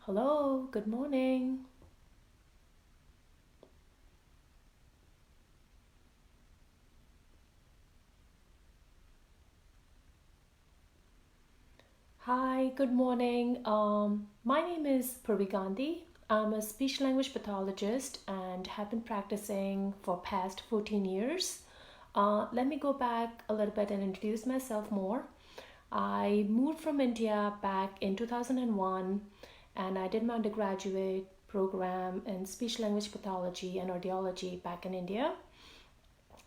Hello, good morning. Hi, good morning. My name is Purvi Gandhi. I'm a speech language pathologist and have been practicing for past 14 years. Let me go back a little bit and introduce myself more. I moved from India back in 2001 and I did my undergraduate program in speech language pathology and audiology back in India.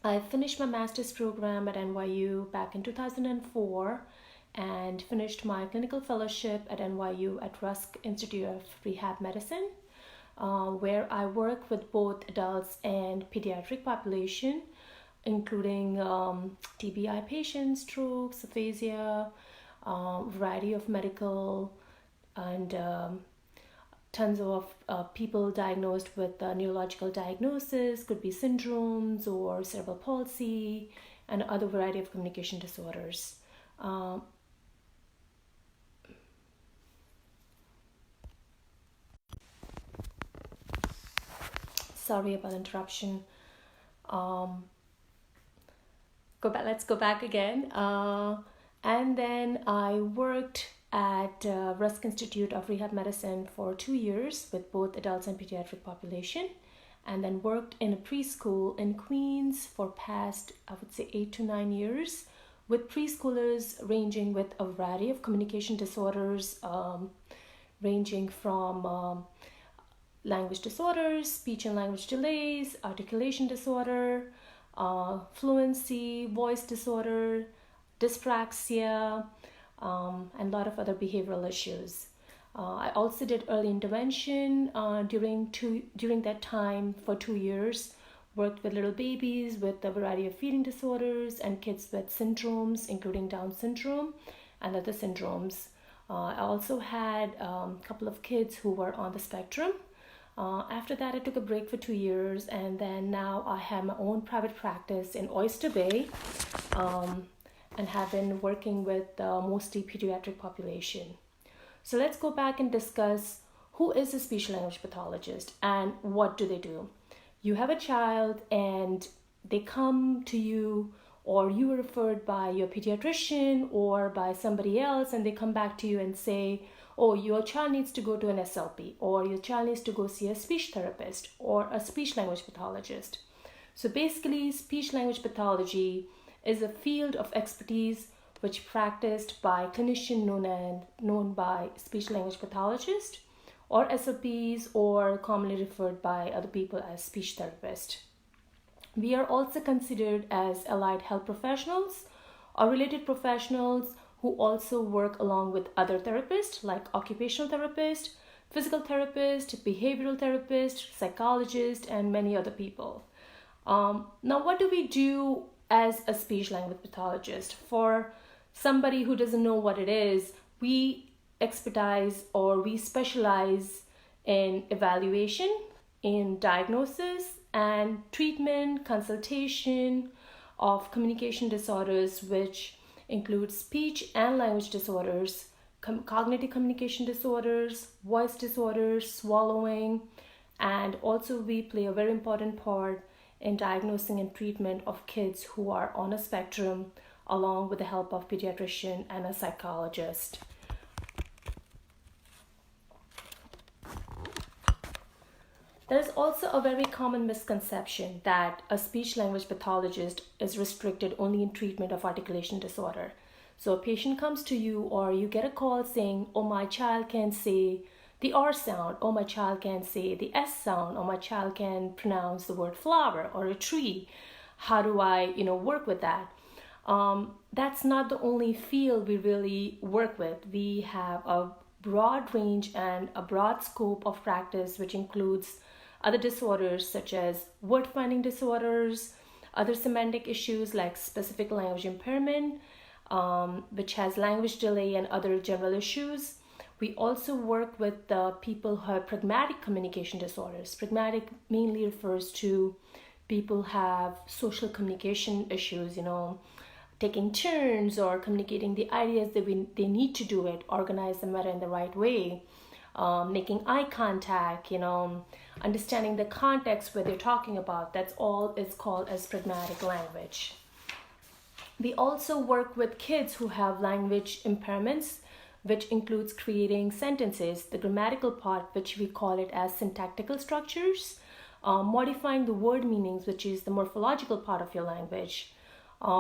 I finished my master's program at NYU back in 2004 and finished my clinical fellowship at NYU at Rusk Institute of Rehab Medicine, where I work with both adults and pediatric population, including TBI patients, strokes, aphasia, variety of medical and tons of people diagnosed with neurological diagnosis, could be syndromes or cerebral palsy, and other variety of communication disorders. Sorry about the interruption. Um, let's go back again. And then I worked at Rusk Institute of Rehab Medicine for 2 years with both adults and pediatric population, and then worked in a preschool in Queens for past, I would say, 8 to 9 years with preschoolers ranging with a variety of communication disorders, ranging from language disorders, speech and language delays, articulation disorder, fluency, voice disorder, dyspraxia, and a lot of other behavioral issues. I also did early intervention during that time for 2 years. Worked with little babies with a variety of feeding disorders and kids with syndromes, including Down syndrome and other syndromes. I also had a couple of kids who were on the spectrum. After that, I took a break for 2 years, and then now I have my own private practice in Oyster Bay, and have been working with mostly pediatric population. So let's go back and discuss who is a speech language pathologist and what do they do. You have a child and they come to you, or you are referred by your pediatrician or by somebody else, and they come back to you and say, oh, your child needs to go to an SLP, or your child needs to go see a speech therapist or a speech language pathologist. So basically, speech language pathology is a field of expertise which practiced by clinician known by speech language pathologist or SLPs, or commonly referred by other people as speech therapist. We are also considered as allied health professionals or related professionals who also work along with other therapists like occupational therapist, physical therapist, behavioral therapist, psychologist, and many other people. Now, what do we do as a speech language pathologist? For somebody who doesn't know what it is, we expertise or we specialize in evaluation, in diagnosis and treatment, consultation of communication disorders, which include speech and language disorders, cognitive communication disorders, voice disorders, swallowing, and also we play a very important part in diagnosing and treatment of kids who are on a spectrum, along with the help of pediatrician and a psychologist. There's also a very common misconception that a speech language pathologist is restricted only in treatment of articulation disorder. So a patient comes to you, or you get a call saying, oh, my child can say the R sound, or my child can say the S sound, or my child can pronounce the word flower or a tree. How do I, work with that? That's not the only field we really work with. We have a broad range and a broad scope of practice, which includes other disorders such as word finding disorders, other semantic issues like specific language impairment, which has language delay and other general issues. We also work with people who have pragmatic communication disorders. Pragmatic mainly refers to people who have social communication issues, taking turns or communicating the ideas that they need to do it, organize the matter in the right way. making eye contact, understanding the context where they're talking about. That's all is called as pragmatic language. We also work with kids who have language impairments, which includes creating sentences, the grammatical part, which we call it as syntactical structures, modifying the word meanings, which is the morphological part of your language.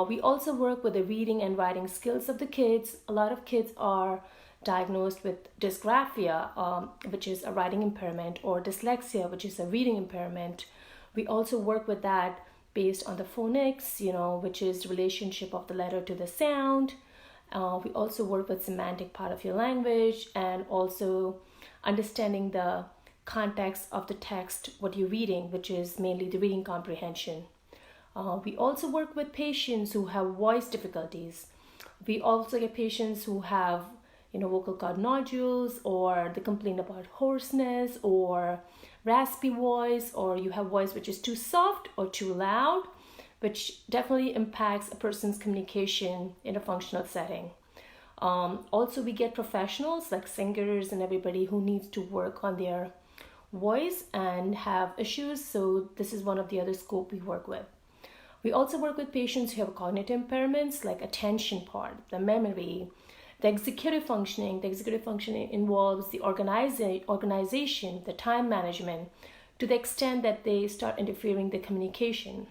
We also work with the reading and writing skills of the kids. A lot of kids are diagnosed with dysgraphia, which is a writing impairment, or dyslexia, which is a reading impairment. We also work with that based on the phonics, which is relationship of the letter to the sound. We also work with semantic part of your language, and also understanding the context of the text, what you're reading, which is mainly the reading comprehension. We also work with patients who have voice difficulties. We also get patients who have vocal cord nodules, or they complain about hoarseness or raspy voice, or you have voice which is too soft or too loud, which definitely impacts a person's communication in a functional setting. Also, we get professionals like singers and everybody who needs to work on their voice and have issues. So this is one of the other scope we work with. We also work with patients who have cognitive impairments like attention part, the memory, the executive functioning. The executive functioning involves the organization, the time management, to the extent that they start interfering the communication.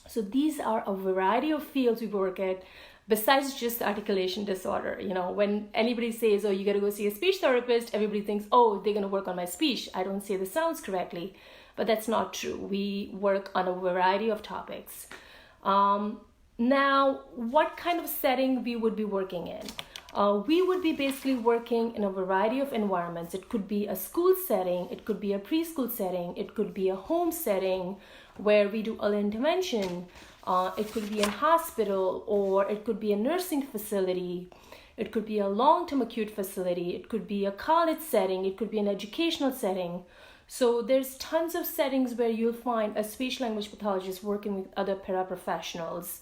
So these are a variety of fields we work at, besides just articulation disorder. When anybody says, oh, you got to go see a speech therapist, everybody thinks, oh, they're going to work on my speech. I don't say the sounds correctly. But that's not true. We work on a variety of topics. Now, what kind of setting we would be working in? We would be basically working in a variety of environments. It could be a school setting, it could be a preschool setting, it could be a home setting where we do early intervention. It could be a hospital, or it could be a nursing facility. It could be a long-term acute facility. It could be a college setting. It could be an educational setting. So there's tons of settings where you'll find a speech language pathologist working with other paraprofessionals,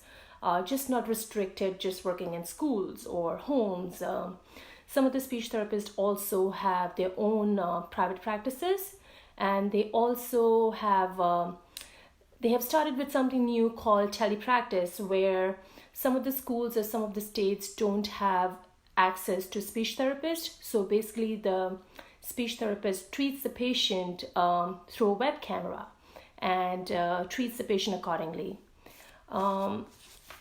just not restricted, just working in schools or homes. Some of the speech therapists also have their own private practices, and they also have started with something new called telepractice, where some of the schools or some of the states don't have access to speech therapists. So basically the speech therapist treats the patient through a web camera and treats the patient accordingly.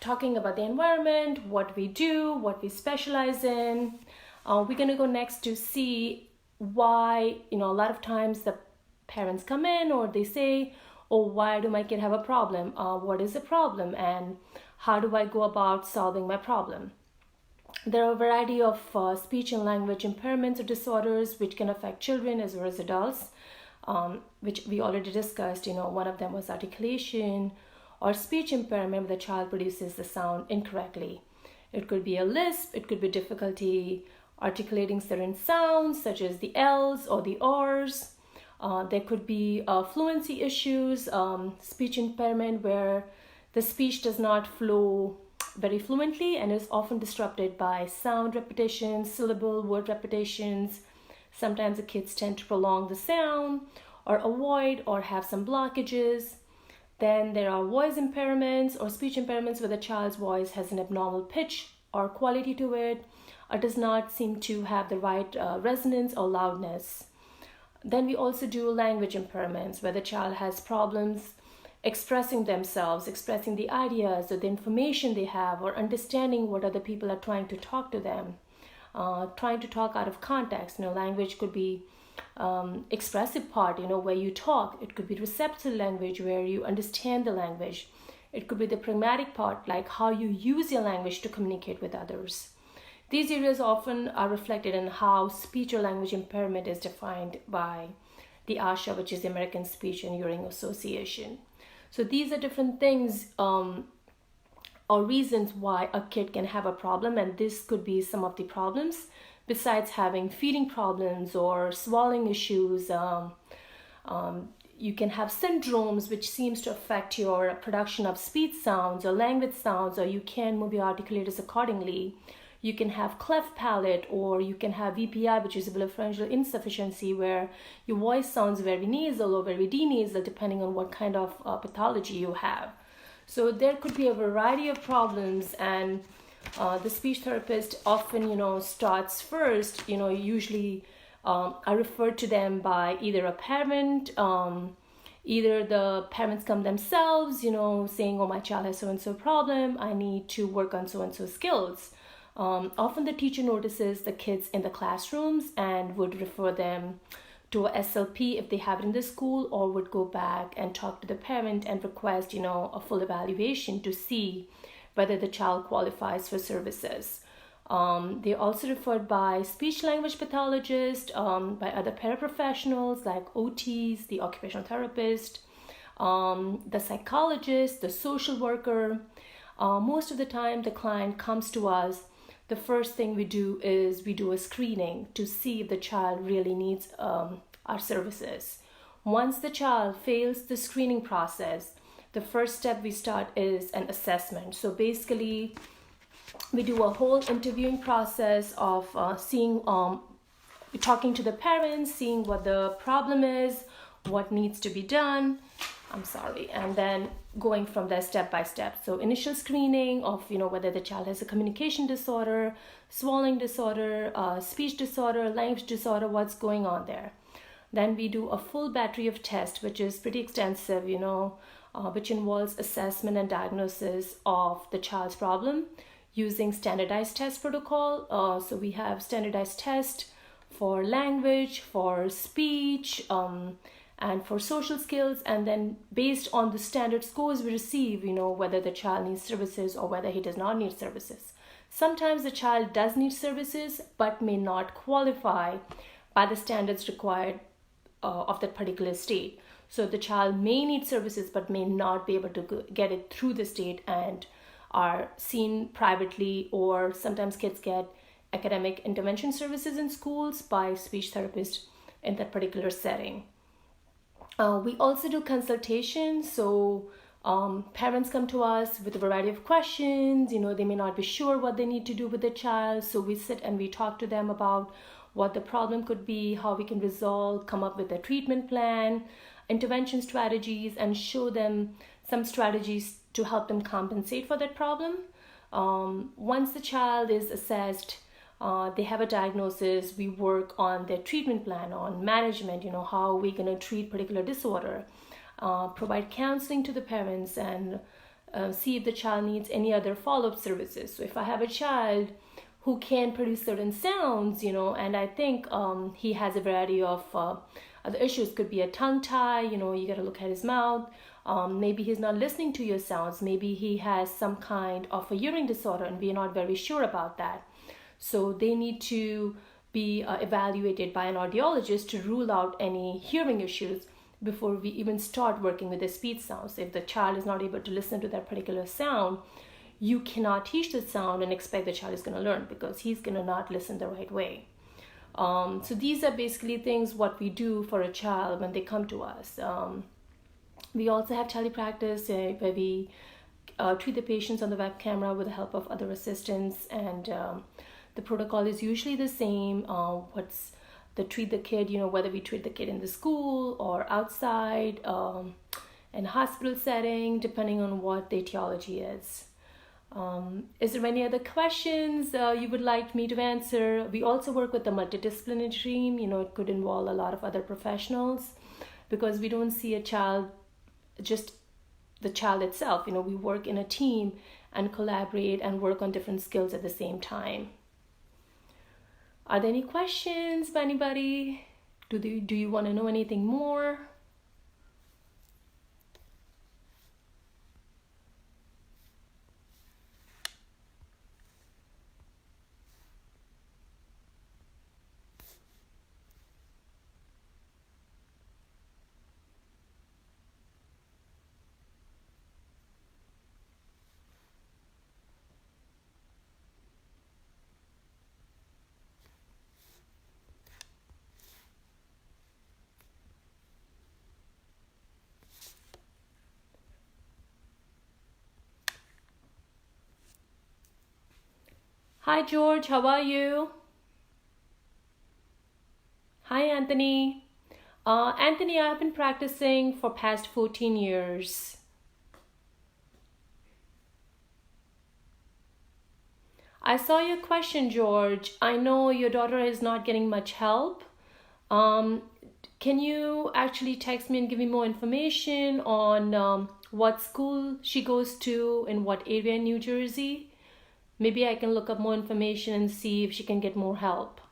Talking about the environment, what we do, what we specialize in, we're going to go next to see why, a lot of times the parents come in or they say, oh, why do my kid have a problem? What is the problem? And how do I go about solving my problem? There are a variety of speech and language impairments or disorders which can affect children as well as adults, which we already discussed. One of them was articulation or speech impairment where the child produces the sound incorrectly. It could be a lisp, it could be difficulty articulating certain sounds such as the L's or the R's. There could be fluency issues, speech impairment where the speech does not flow very fluently and is often disrupted by sound repetitions, syllable word repetitions. Sometimes the kids tend to prolong the sound or avoid or have some blockages. Then there are voice impairments or speech impairments where the child's voice has an abnormal pitch or quality to it, or does not seem to have the right resonance or loudness. Then we also do language impairments where the child has problems expressing themselves, expressing the ideas or the information they have, or understanding what other people are trying to talk to them, trying to talk out of context. Language could be expressive part, where you talk. It could be receptive language where you understand the language. It could be the pragmatic part, like how you use your language to communicate with others. These areas often are reflected in how speech or language impairment is defined by the ASHA, which is the American Speech and Hearing Association. So these are different things or reasons why a kid can have a problem, and this could be some of the problems besides having feeding problems or swallowing issues. You can have syndromes which seems to affect your production of speech sounds or language sounds, or you can move your articulators accordingly. you can have cleft palate, or you can have VPI, which is bilateral insufficiency, where your voice sounds very nasal or very denasal, depending on what kind of pathology you have. So there could be a variety of problems, and the speech therapist often, starts first, usually I refer to them by either a parent, either the parents come themselves, saying, oh, my child has so-and-so problem, I need to work on so-and-so skills. Often the teacher notices the kids in the classrooms and would refer them to a SLP if they have it in the school, or would go back and talk to the parent and request, a full evaluation to see whether the child qualifies for services. They're also referred by speech language pathologists, by other paraprofessionals like OTs, the occupational therapist, the psychologist, the social worker. Most of the time the client comes to us, the first thing we do is we do a screening to see if the child really needs our services. Once the child fails the screening process, the first step we start is an assessment. So basically, we do a whole interviewing process of talking to the parents, seeing what the problem is, what needs to be done. And then going from there step by step. So initial screening of, whether the child has a communication disorder, swallowing disorder, speech disorder, language disorder, what's going on there. Then we do a full battery of tests, which is pretty extensive, which involves assessment and diagnosis of the child's problem using standardized test protocol. So we have standardized tests for language, for speech, and for social skills, and then based on the standard scores we receive, whether the child needs services or whether he does not need services. Sometimes the child does need services but may not qualify by the standards required of that particular state. So the child may need services but may not be able to get it through the state and are seen privately, or sometimes kids get academic intervention services in schools by speech therapists in that particular setting. We also do consultations. So parents come to us with a variety of questions. They may not be sure what they need to do with the child. So we sit and we talk to them about what the problem could be, how we can resolve, come up with a treatment plan, intervention strategies, and show them some strategies to help them compensate for that problem. Once the child is assessed, they have a diagnosis, we work on their treatment plan, on management, how are we going to treat particular disorder, provide counseling to the parents, and see if the child needs any other follow-up services. So if I have a child who can produce certain sounds, and I think he has a variety of other issues, could be a tongue tie, you got to look at his mouth. Maybe he's not listening to your sounds. Maybe he has some kind of a hearing disorder and we're not very sure about that. So they need to be evaluated by an audiologist to rule out any hearing issues before we even start working with the speech sounds. If the child is not able to listen to that particular sound, you cannot teach the sound and expect the child is going to learn, because he's going to not listen the right way. So these are basically things what we do for a child when they come to us. We also have telepractice where we treat the patients on the web camera with the help of other assistants, and the protocol is usually the same. Treat the kid, whether we treat the kid in the school or outside, in a hospital setting, depending on what the etiology is. Is there any other questions you would like me to answer? We also work with the multidisciplinary team. It could involve a lot of other professionals, because we don't see a child, just the child itself. We work in a team and collaborate and work on different skills at the same time. Are there any questions by anybody? Do you want to know anything more? Hi George, how are you? Hi Anthony. Anthony, I've been practicing for past 14 years. I saw your question, George. I know your daughter is not getting much help. Um, can you actually text me and give me more information on what school she goes to in what area in New Jersey? Maybe I can look up more information and see if she can get more help.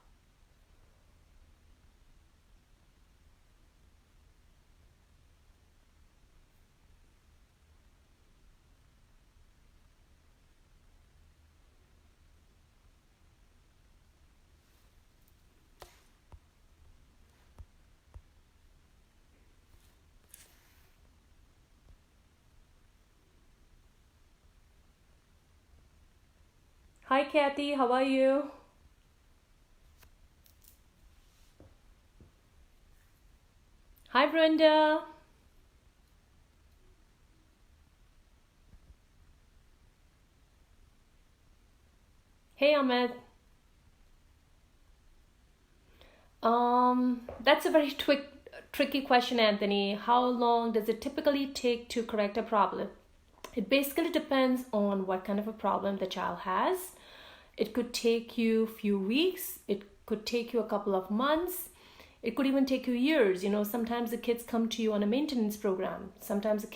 Hi Kathy, how are you? Hi Brenda. Hey Ahmed. That's a very tricky question, Anthony. How long does it typically take to correct a problem? It basically depends on what kind of a problem the child has. It could take you a few weeks, it could take you a couple of months, it could even take you years. Sometimes the kids come to you on a maintenance program. Sometimes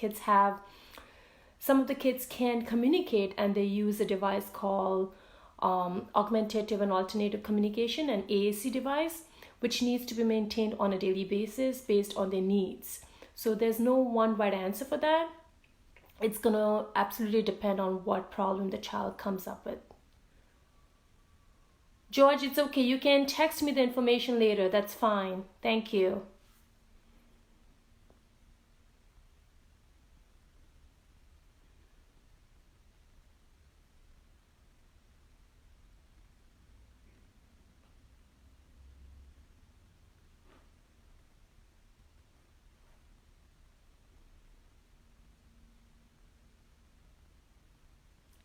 some of the kids can't communicate and they use a device called augmentative and alternative communication, an AAC device, which needs to be maintained on a daily basis based on their needs. So there's no one right answer for that. It's going to absolutely depend on what problem the child comes up with. George, it's okay. You can text me the information later. That's fine. Thank you.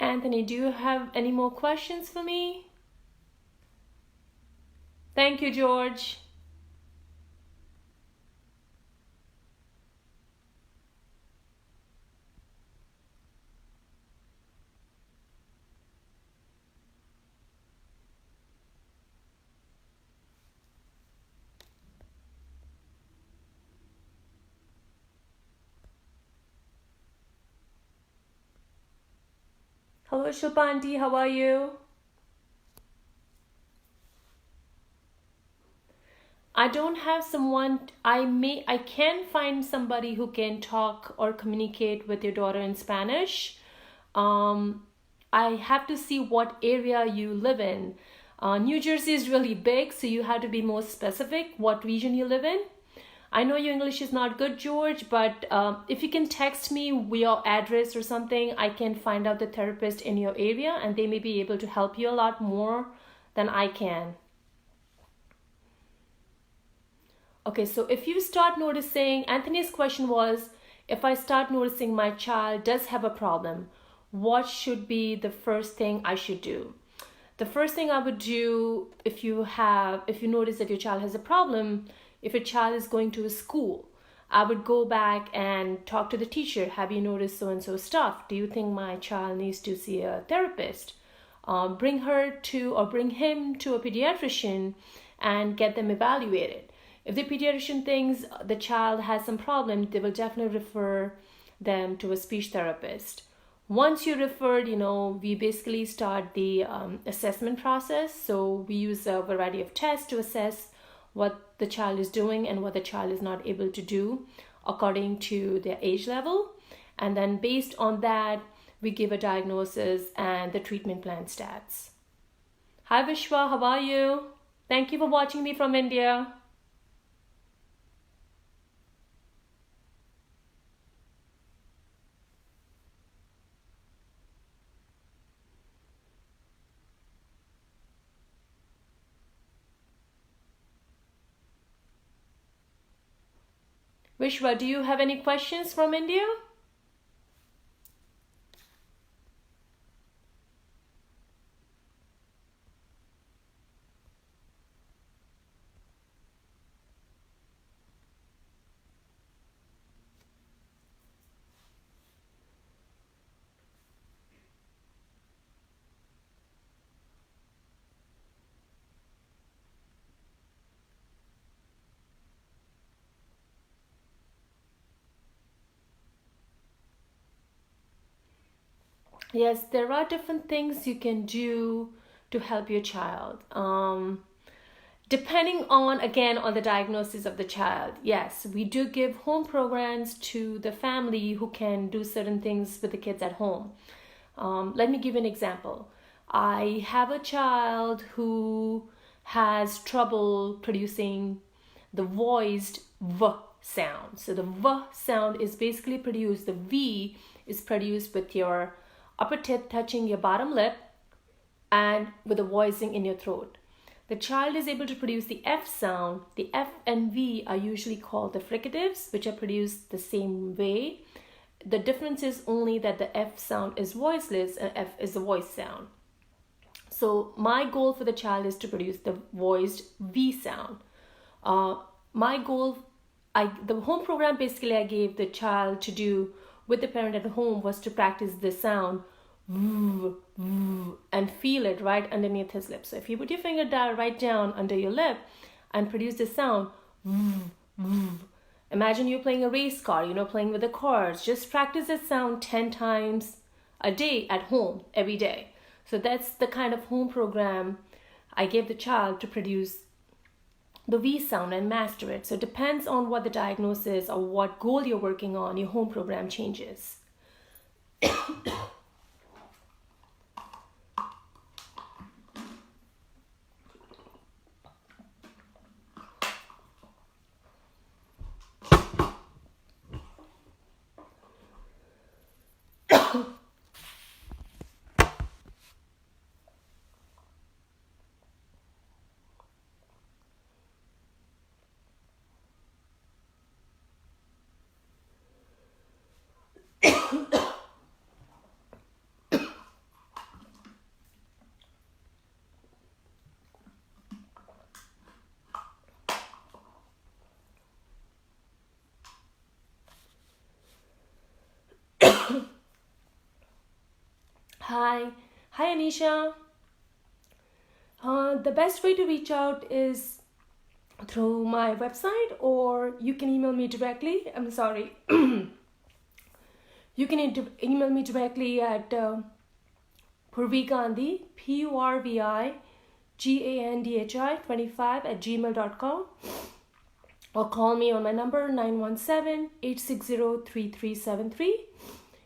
Anthony, do you have any more questions for me? Thank you, George. Hello, Shilpanti, how are you? I don't have someone. I can find somebody who can talk or communicate with your daughter in Spanish. I have to see what area you live in. New Jersey is really big, so you have to be more specific what region you live in. I know your English is not good, George, but if you can text me your address or something, I can find out the therapist in your area and they may be able to help you a lot more than I can. Okay, so if you start noticing, Anthony's question was, if I start noticing my child does have a problem, what should be the first thing I should do? The first thing I would do if you notice that your child has a problem, if a child is going to a school, I would go back and talk to the teacher. Have you noticed so and so stuff? Do you think my child needs to see a therapist? Bring him to a pediatrician and get them evaluated. If the pediatrician thinks the child has some problem, they will definitely refer them to a speech therapist. Once you're referred, we basically start the assessment process. So we use a variety of tests to assess what the child is doing and what the child is not able to do according to their age level. And then based on that, we give a diagnosis and the treatment plan stats. Hi Vishwa, how are you? Thank you for watching me from India. Vishwa, do you have any questions from India? Yes, there are different things you can do to help your child. Depending on, again, on the diagnosis of the child. Yes, we do give home programs to the family who can do certain things with the kids at home. Let me give you an example. I have a child who has trouble producing the voiced V sound. So the V sound is basically produced, the V is produced with your upper tip touching your bottom lip and with the voicing in your throat. The child is able to produce the F sound. The F and V are usually called the fricatives, which are produced the same way. The difference is only that the F sound is voiceless and F is the voice sound. So my goal for the child is to produce the voiced V sound. My goal, the home program basically I gave the child to do with the parent at home was to practice the sound and feel it right underneath his lip. So if you put your finger down right down under your lip and produce the sound, imagine you're playing a race car, playing with the cars. Just practice this sound 10 times a day at home, every day. So that's the kind of home program I gave the child to produce the V sound and master it. So it depends on what the diagnosis or what goal you're working on, your home program changes. Hi Anisha. The best way to reach out is through my website, or you can email me directly. I'm sorry. You can email me directly at Purvi Gandhi, PurviGandhi25 or call me on my number 917-860-3373.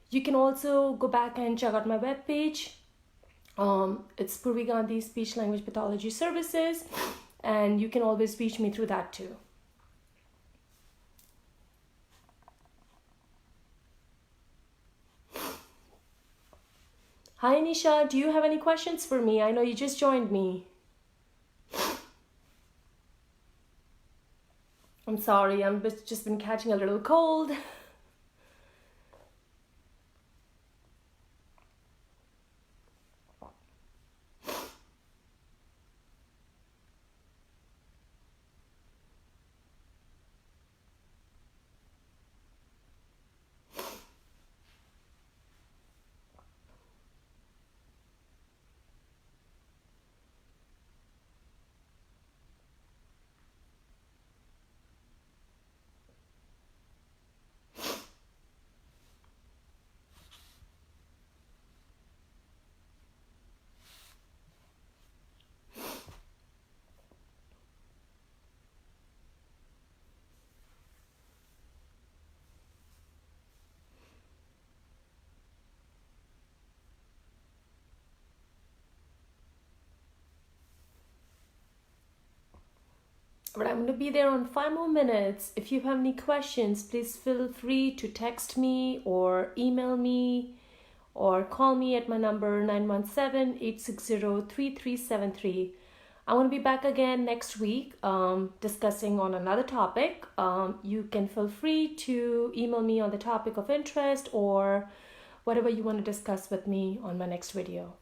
You can also go back and check out my webpage. It's Purvi Gandhi Speech Language Pathology Services, and you can always reach me through that too. Hi Anisha, do you have any questions for me? I know you just joined me. I'm sorry, I'm just been catching a little cold. But I'm going to be there on 5 more minutes. If you have any questions, please feel free to text me or email me or call me at my number 917-860-3373. I want to be back again next week discussing on another topic. You can feel free to email me on the topic of interest or whatever you want to discuss with me on my next video.